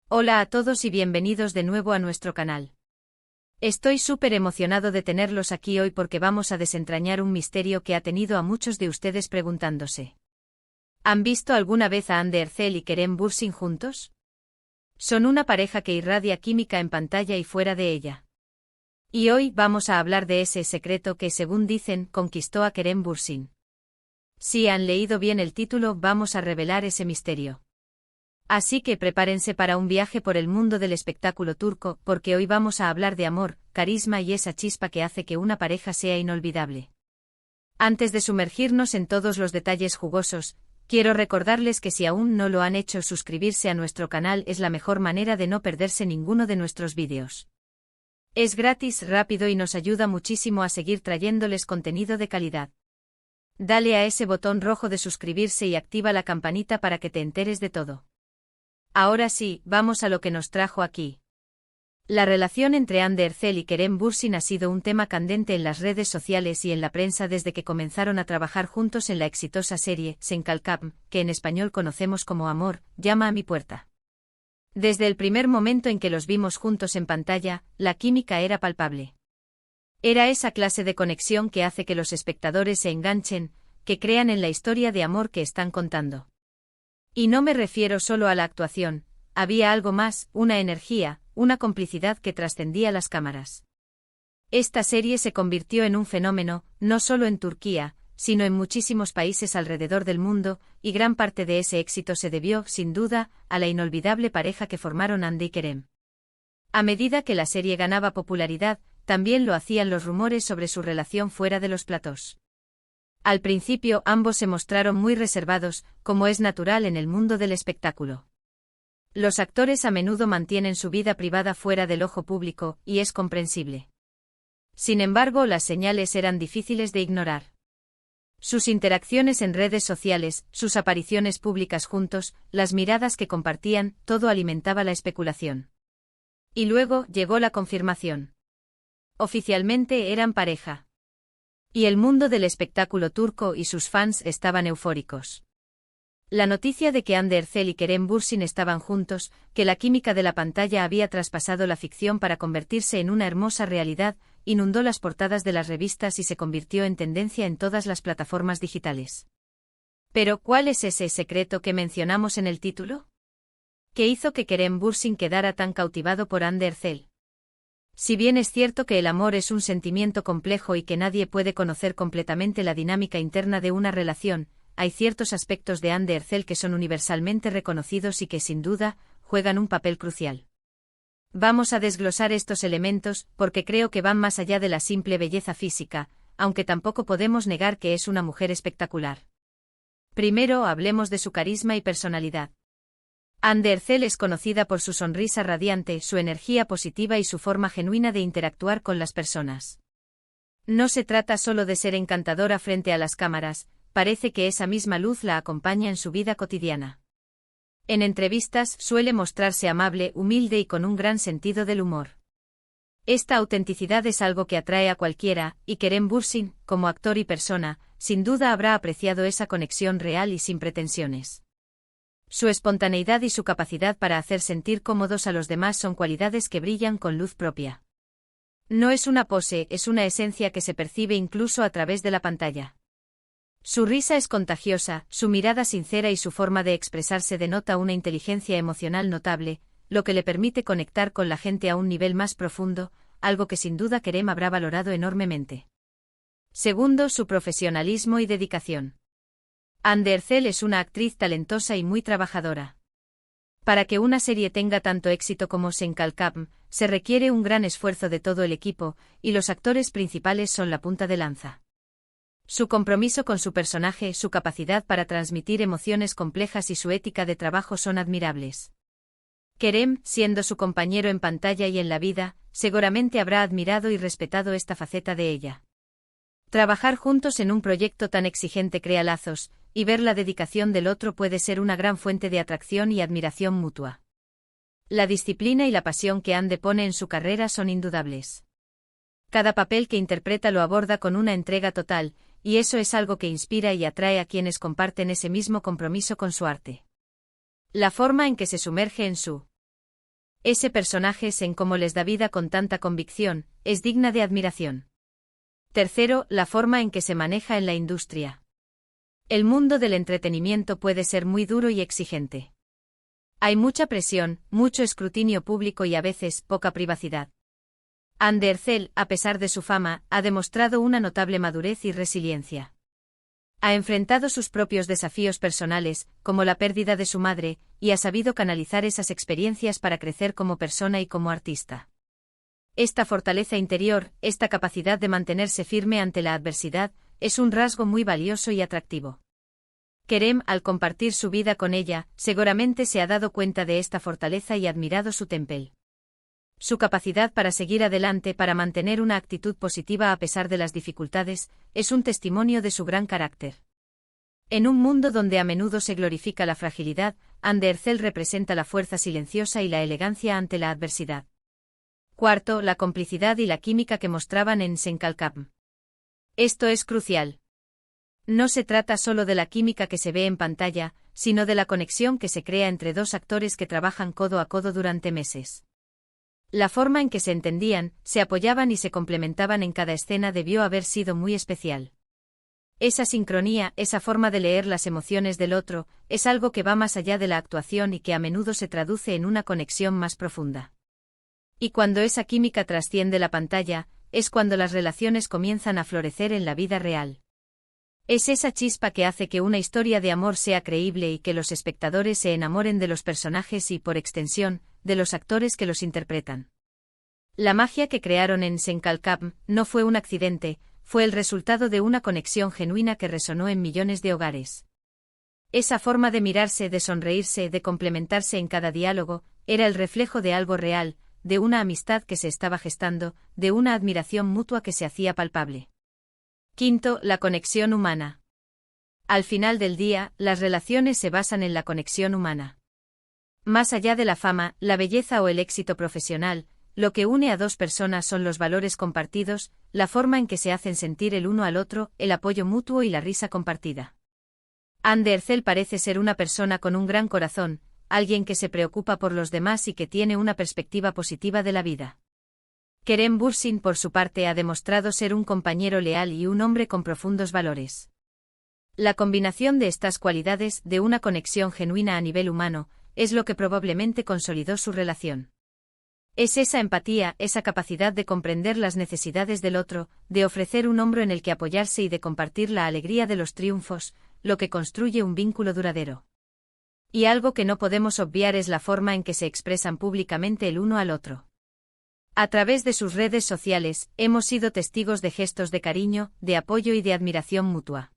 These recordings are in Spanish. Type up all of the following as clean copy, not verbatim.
Hola a todos y bienvenidos de nuevo a nuestro canal. Estoy súper emocionado de tenerlos aquí hoy porque vamos a desentrañar un misterio que ha tenido a muchos de ustedes preguntándose. ¿Han visto alguna vez a Anne Ercel y Kerem Bürsin juntos? Son una pareja que irradia química en pantalla y fuera de ella. Y hoy vamos a hablar de ese secreto que, según dicen, conquistó a Kerem Bürsin. Si han leído bien el título, vamos a revelar ese misterio. Así que prepárense para un viaje por el mundo del espectáculo turco, porque hoy vamos a hablar de amor, carisma y esa chispa que hace que una pareja sea inolvidable. Antes de sumergirnos en todos los detalles jugosos, quiero recordarles que si aún no lo han hecho, suscribirse a nuestro canal es la mejor manera de no perderse ninguno de nuestros vídeos. Es gratis, rápido y nos ayuda muchísimo a seguir trayéndoles contenido de calidad. Dale a ese botón rojo de suscribirse y activa la campanita para que te enteres de todo. Ahora sí, vamos a lo que nos trajo aquí. La relación entre Hande Erçel y Kerem Bürsin ha sido un tema candente en las redes sociales y en la prensa desde que comenzaron a trabajar juntos en la exitosa serie Sen Kalkam, que en español conocemos como Amor, llama a mi puerta. Desde el primer momento en que los vimos juntos en pantalla, la química era palpable. Era esa clase de conexión que hace que los espectadores se enganchen, que crean en la historia de amor que están contando. Y no me refiero solo a la actuación, había algo más, una energía, una complicidad que trascendía las cámaras. Esta serie se convirtió en un fenómeno, no solo en Turquía, sino en muchísimos países alrededor del mundo, y gran parte de ese éxito se debió, sin duda, a la inolvidable pareja que formaron Hande y Kerem. A medida que la serie ganaba popularidad, también lo hacían los rumores sobre su relación fuera de los platós. Al principio ambos se mostraron muy reservados, como es natural en el mundo del espectáculo. Los actores a menudo mantienen su vida privada fuera del ojo público, y es comprensible. Sin embargo, las señales eran difíciles de ignorar. Sus interacciones en redes sociales, sus apariciones públicas juntos, las miradas que compartían, todo alimentaba la especulación. Y luego llegó la confirmación. Oficialmente eran pareja. Y el mundo del espectáculo turco y sus fans estaban eufóricos. La noticia de que Hande Erçel y Kerem Bürsin estaban juntos, que la química de la pantalla había traspasado la ficción para convertirse en una hermosa realidad, inundó las portadas de las revistas y se convirtió en tendencia en todas las plataformas digitales. Pero, ¿cuál es ese secreto que mencionamos en el título? ¿Qué hizo que Kerem Bürsin quedara tan cautivado por Hande Erçel? Si bien es cierto que el amor es un sentimiento complejo y que nadie puede conocer completamente la dinámica interna de una relación, hay ciertos aspectos de Hande Erçel que son universalmente reconocidos y que, sin duda, juegan un papel crucial. Vamos a desglosar estos elementos, porque creo que van más allá de la simple belleza física, aunque tampoco podemos negar que es una mujer espectacular. Primero hablemos de su carisma y personalidad. Hande Erçel es conocida por su sonrisa radiante, su energía positiva y su forma genuina de interactuar con las personas. No se trata solo de ser encantadora frente a las cámaras, parece que esa misma luz la acompaña en su vida cotidiana. En entrevistas suele mostrarse amable, humilde y con un gran sentido del humor. Esta autenticidad es algo que atrae a cualquiera, y Kerem Bürsin, como actor y persona, sin duda habrá apreciado esa conexión real y sin pretensiones. Su espontaneidad y su capacidad para hacer sentir cómodos a los demás son cualidades que brillan con luz propia. No es una pose, es una esencia que se percibe incluso a través de la pantalla. Su risa es contagiosa, su mirada sincera y su forma de expresarse denota una inteligencia emocional notable, lo que le permite conectar con la gente a un nivel más profundo, algo que sin duda Kerem habrá valorado enormemente. Segundo, su profesionalismo y dedicación. Hande Erçel es una actriz talentosa y muy trabajadora. Para que una serie tenga tanto éxito como Sen Kalkam, se requiere un gran esfuerzo de todo el equipo, y los actores principales son la punta de lanza. Su compromiso con su personaje, su capacidad para transmitir emociones complejas y su ética de trabajo son admirables. Kerem, siendo su compañero en pantalla y en la vida, seguramente habrá admirado y respetado esta faceta de ella. Trabajar juntos en un proyecto tan exigente crea lazos, y ver la dedicación del otro puede ser una gran fuente de atracción y admiración mutua. La disciplina y la pasión que Hande pone en su carrera son indudables. Cada papel que interpreta lo aborda con una entrega total, y eso es algo que inspira y atrae a quienes comparten ese mismo compromiso con su arte. La forma en que se sumerge en su Ese personaje en cómo les da vida con tanta convicción, es digna de admiración. Tercero, la forma en que se maneja en la industria. El mundo del entretenimiento puede ser muy duro y exigente. Hay mucha presión, mucho escrutinio público y a veces poca privacidad. Andy Ercel, a pesar de su fama, ha demostrado una notable madurez y resiliencia. Ha enfrentado sus propios desafíos personales, como la pérdida de su madre, y ha sabido canalizar esas experiencias para crecer como persona y como artista. Esta fortaleza interior, esta capacidad de mantenerse firme ante la adversidad, es un rasgo muy valioso y atractivo. Kerem, al compartir su vida con ella, seguramente se ha dado cuenta de esta fortaleza y admirado su temple. Su capacidad para seguir adelante, para mantener una actitud positiva a pesar de las dificultades, es un testimonio de su gran carácter. En un mundo donde a menudo se glorifica la fragilidad, Andy Ercel representa la fuerza silenciosa y la elegancia ante la adversidad. Cuarto, la complicidad y la química que mostraban en Senkalkam. Esto es crucial. No se trata solo de la química que se ve en pantalla, sino de la conexión que se crea entre dos actores que trabajan codo a codo durante meses. La forma en que se entendían, se apoyaban y se complementaban en cada escena debió haber sido muy especial. Esa sincronía, esa forma de leer las emociones del otro, es algo que va más allá de la actuación y que a menudo se traduce en una conexión más profunda. Y cuando esa química trasciende la pantalla, es cuando las relaciones comienzan a florecer en la vida real. Es esa chispa que hace que una historia de amor sea creíble y que los espectadores se enamoren de los personajes y, por extensión, de los actores que los interpretan. La magia que crearon en Senkalkam no fue un accidente, fue el resultado de una conexión genuina que resonó en millones de hogares. Esa forma de mirarse, de sonreírse, de complementarse en cada diálogo, era el reflejo de algo real, de una amistad que se estaba gestando, de una admiración mutua que se hacía palpable. Quinto, la conexión humana. Al final del día, las relaciones se basan en la conexión humana. Más allá de la fama, la belleza o el éxito profesional, lo que une a dos personas son los valores compartidos, la forma en que se hacen sentir el uno al otro, el apoyo mutuo y la risa compartida. Andy Ercel parece ser una persona con un gran corazón, alguien que se preocupa por los demás y que tiene una perspectiva positiva de la vida. Kerem Bürsin, por su parte, ha demostrado ser un compañero leal y un hombre con profundos valores. La combinación de estas cualidades, de una conexión genuina a nivel humano, es lo que probablemente consolidó su relación. Es esa empatía, esa capacidad de comprender las necesidades del otro, de ofrecer un hombro en el que apoyarse y de compartir la alegría de los triunfos, lo que construye un vínculo duradero. Y algo que no podemos obviar es la forma en que se expresan públicamente el uno al otro. A través de sus redes sociales, hemos sido testigos de gestos de cariño, de apoyo y de admiración mutua.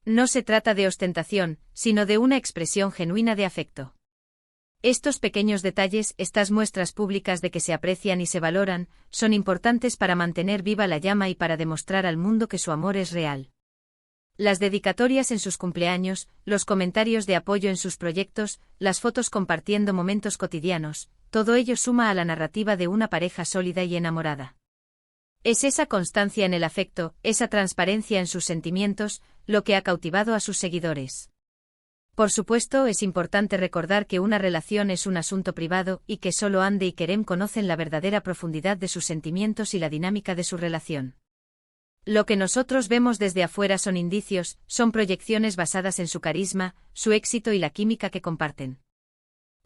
No se trata de ostentación, sino de una expresión genuina de afecto. Estos pequeños detalles, estas muestras públicas de que se aprecian y se valoran, son importantes para mantener viva la llama y para demostrar al mundo que su amor es real. Las dedicatorias en sus cumpleaños, los comentarios de apoyo en sus proyectos, las fotos compartiendo momentos cotidianos, todo ello suma a la narrativa de una pareja sólida y enamorada. Es esa constancia en el afecto, esa transparencia en sus sentimientos, lo que ha cautivado a sus seguidores. Por supuesto, es importante recordar que una relación es un asunto privado y que solo Andy y Kerem conocen la verdadera profundidad de sus sentimientos y la dinámica de su relación. Lo que nosotros vemos desde afuera son indicios, son proyecciones basadas en su carisma, su éxito y la química que comparten.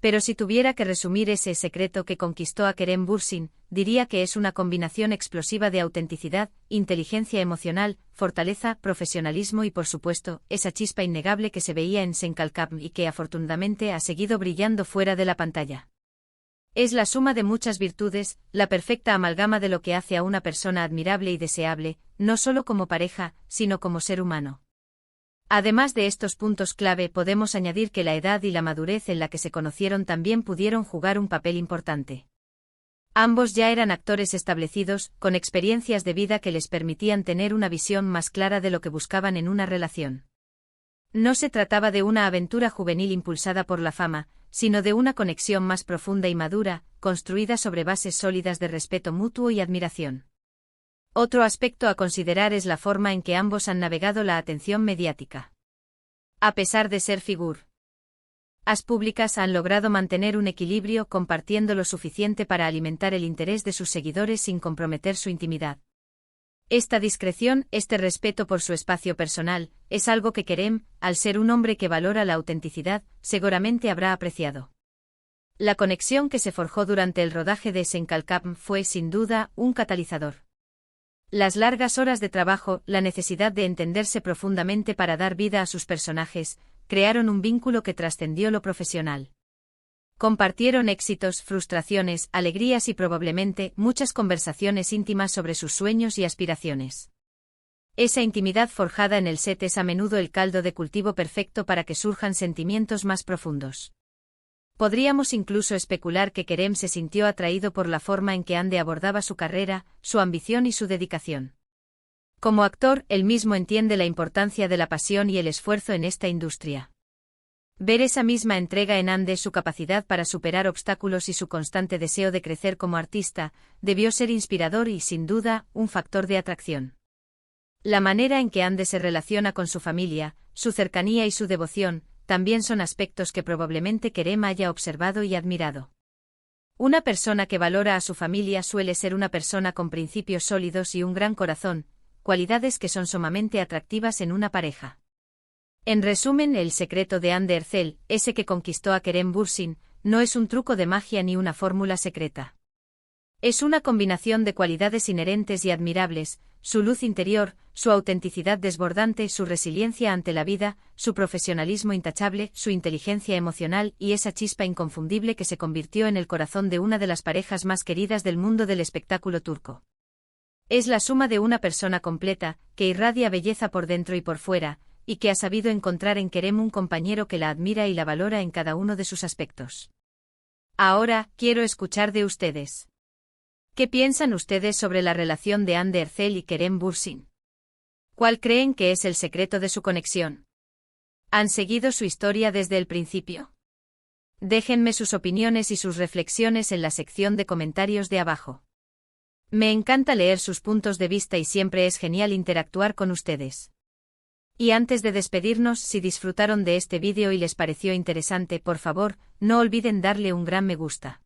Pero si tuviera que resumir ese secreto que conquistó a Kerem Bürsin, diría que es una combinación explosiva de autenticidad, inteligencia emocional, fortaleza, profesionalismo y por supuesto, esa chispa innegable que se veía en Senkalkam y que afortunadamente ha seguido brillando fuera de la pantalla. Es la suma de muchas virtudes, la perfecta amalgama de lo que hace a una persona admirable y deseable, no solo como pareja, sino como ser humano. Además de estos puntos clave, podemos añadir que la edad y la madurez en la que se conocieron también pudieron jugar un papel importante. Ambos ya eran actores establecidos, con experiencias de vida que les permitían tener una visión más clara de lo que buscaban en una relación. No se trataba de una aventura juvenil impulsada por la fama, sino de una conexión más profunda y madura, construida sobre bases sólidas de respeto mutuo y admiración. Otro aspecto a considerar es la forma en que ambos han navegado la atención mediática. A pesar de ser As públicas han logrado mantener un equilibrio compartiendo lo suficiente para alimentar el interés de sus seguidores sin comprometer su intimidad. Esta discreción, este respeto por su espacio personal, es algo que Kerem, al ser un hombre que valora la autenticidad, seguramente habrá apreciado. La conexión que se forjó durante el rodaje de Senkalkam fue, sin duda, un catalizador. Las largas horas de trabajo, la necesidad de entenderse profundamente para dar vida a sus personajes, crearon un vínculo que trascendió lo profesional. Compartieron éxitos, frustraciones, alegrías y probablemente muchas conversaciones íntimas sobre sus sueños y aspiraciones. Esa intimidad forjada en el set es a menudo el caldo de cultivo perfecto para que surjan sentimientos más profundos. Podríamos incluso especular que Kerem se sintió atraído por la forma en que Hande abordaba su carrera, su ambición y su dedicación. Como actor, él mismo entiende la importancia de la pasión y el esfuerzo en esta industria. Ver esa misma entrega en Hande, su capacidad para superar obstáculos y su constante deseo de crecer como artista, debió ser inspirador y, sin duda, un factor de atracción. La manera en que Hande se relaciona con su familia, su cercanía y su devoción, también son aspectos que probablemente Kerem haya observado y admirado. Una persona que valora a su familia suele ser una persona con principios sólidos y un gran corazón, cualidades que son sumamente atractivas en una pareja. En resumen, el secreto de Hande Erçel, ese que conquistó a Kerem Bürsin, no es un truco de magia ni una fórmula secreta. Es una combinación de cualidades inherentes y admirables: su luz interior, su autenticidad desbordante, su resiliencia ante la vida, su profesionalismo intachable, su inteligencia emocional y esa chispa inconfundible que se convirtió en el corazón de una de las parejas más queridas del mundo del espectáculo turco. Es la suma de una persona completa, que irradia belleza por dentro y por fuera, y que ha sabido encontrar en Kerem un compañero que la admira y la valora en cada uno de sus aspectos. Ahora, quiero escuchar de ustedes. ¿Qué piensan ustedes sobre la relación de Hande Erçel y Kerem Bürsin? ¿Cuál creen que es el secreto de su conexión? ¿Han seguido su historia desde el principio? Déjenme sus opiniones y sus reflexiones en la sección de comentarios de abajo. Me encanta leer sus puntos de vista y siempre es genial interactuar con ustedes. Y antes de despedirnos, si disfrutaron de este vídeo y les pareció interesante, por favor, no olviden darle un gran me gusta.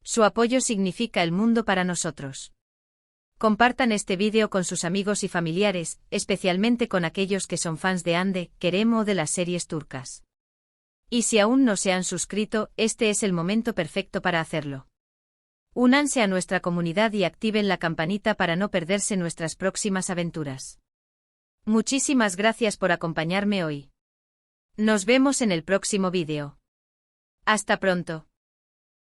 Su apoyo significa el mundo para nosotros. Compartan este vídeo con sus amigos y familiares, especialmente con aquellos que son fans de Hande, Kerem o de las series turcas. Y si aún no se han suscrito, este es el momento perfecto para hacerlo. Únanse a nuestra comunidad y activen la campanita para no perderse nuestras próximas aventuras. Muchísimas gracias por acompañarme hoy. Nos vemos en el próximo vídeo. Hasta pronto.